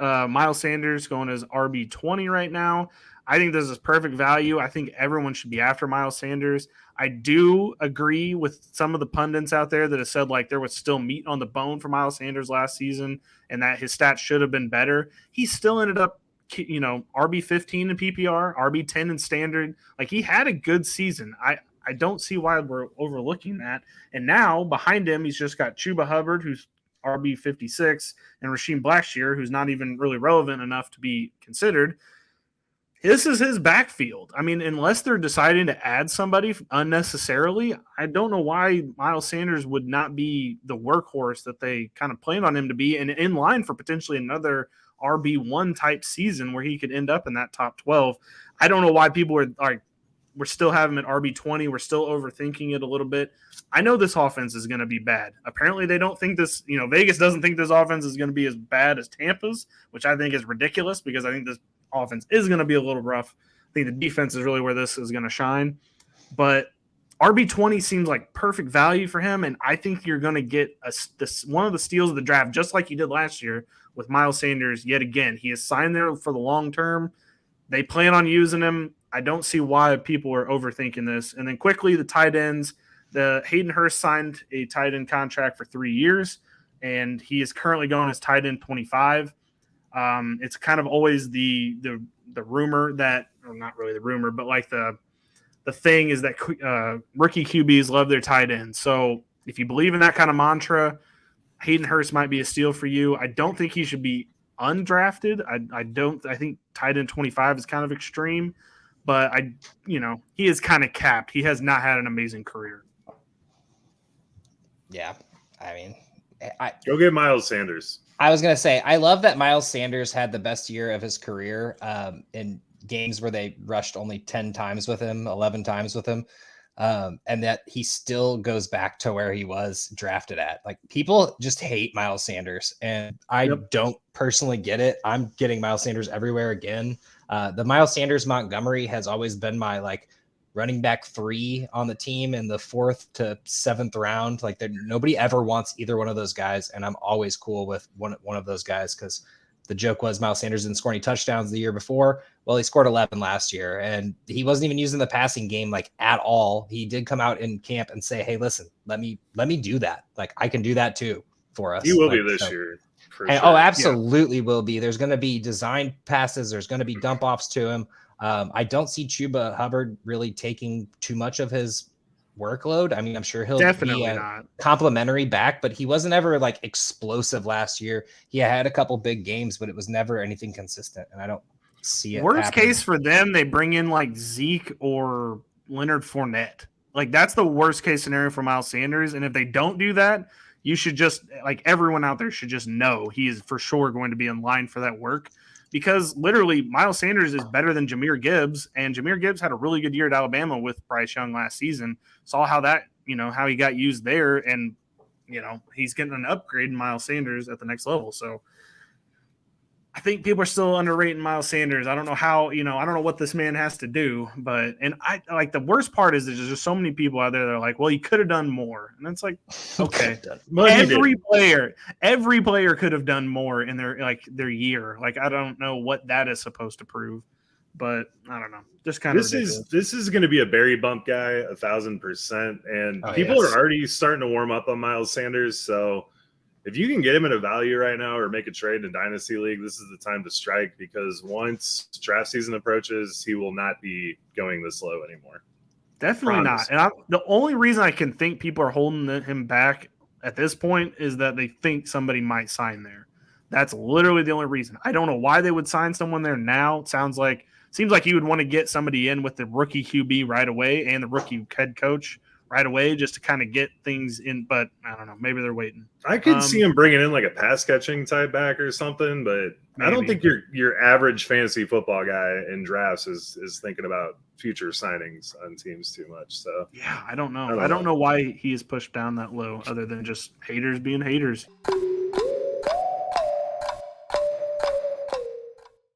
Miles Sanders going as RB20 right now. I think this is perfect value. I think everyone should be after Miles Sanders. I do agree with some of the pundits out there that have said like there was still meat on the bone for Miles Sanders last season and that his stats should have been better. He still ended up, RB15 in PPR, RB10 in standard. Like he had a good season. I don't see why we're overlooking that. And now behind him, he's just got Chuba Hubbard, who's RB56, and Rasheem Blackshear, who's not even really relevant enough to be considered. This is his backfield. I mean, unless they're deciding to add somebody unnecessarily, I don't know why Miles Sanders would not be the workhorse that they kind of planned on him to be and in line for potentially another RB1 type season where he could end up in that top 12. I don't know why people are like, we're still having him at RB20. We're still overthinking it a little bit. I know this offense is going to be bad. Apparently they don't think this, Vegas doesn't think this offense is going to be as bad as Tampa's, which I think is ridiculous because I think this offense is going to be a little rough. I think the defense is really where this is going to shine. But RB20 seems like perfect value for him, and I think you're going to get one of the steals of the draft, just like you did last year with Miles Sanders yet again. He is signed there for the long term. They plan on using him. I don't see why people are overthinking this. And then quickly, the tight ends. The Hayden Hurst signed a tight end contract for 3 years, and he is currently going as tight end 25. It's kind of always the rumor that, or not really the rumor, but like the thing is that rookie QBs love their tight ends. So if you believe in that kind of mantra, Hayden Hurst might be a steal for you. I don't think he should be undrafted. I think tight end 25 is kind of extreme, but he is kind of capped. He has not had an amazing career. Yeah. I mean, go get Miles Sanders. I was going to say, I love that Miles Sanders had the best year of his career in games where they rushed only 10 times with him, 11 times with him. And that he still goes back to where he was drafted at. Like people just hate Miles Sanders, and I don't personally get it. I'm getting Miles Sanders everywhere again. The Miles Sanders Montgomery has always been my running back 3 on the team in the 4th to 7th round. Like nobody ever wants either one of those guys, and I'm always cool with one of those guys because the joke was Miles Sanders didn't score any touchdowns the year before. Well, he scored 11 last year, and he wasn't even using the passing game at all. He did come out in camp and say, "Hey, listen, let me do that. Like I can do that too for us." He will be this year. And, sure. Oh, absolutely will be. There's going to be design passes. There's going to be dump offs to him. I don't see Chuba Hubbard really taking too much of his workload. I mean, I'm sure he'll definitely be a not complimentary back, but he wasn't ever explosive last year. He had a couple big games, but it was never anything consistent. And I don't see it. Worst case for them, they bring in Zeke or Leonard Fournette. That's the worst case scenario for Miles Sanders. And if they don't do that, you should just everyone out there should just know he is for sure going to be in line for that work. Because literally Miles Sanders is better than Jahmyr Gibbs, and Jahmyr Gibbs had a really good year at Alabama with Bryce Young last season. Saw how that, how he got used there, and, he's getting an upgrade in Miles Sanders at the next level. So I think people are still underrating Miles Sanders. I don't know how, I don't know what this man has to do, but, and I the worst part is there's just so many people out there that are like, well, he could have done more. And it's okay. Every player could have done more in their year. I don't know what that is supposed to prove, but I don't know. Just kind of ridiculous. This is going to be a Barry bump guy 1,000%. And people are already starting to warm up on Miles Sanders. So if you can get him at a value right now or make a trade in a Dynasty League, this is the time to strike because once draft season approaches, he will not be going this low anymore. Definitely not. And the only reason I can think people are holding him back at this point is that they think somebody might sign there. That's literally the only reason. I don't know why they would sign someone there now. It seems like you would want to get somebody in with the rookie QB right away and the rookie head coach right away just to kind of get things in, but I don't know. Maybe they're waiting. I could see him bringing in a pass catching type back or something, but maybe. I don't think your average fantasy football guy in drafts is thinking about future signings on teams too much. So yeah, I don't know. I don't know why he is pushed down that low other than just haters being haters.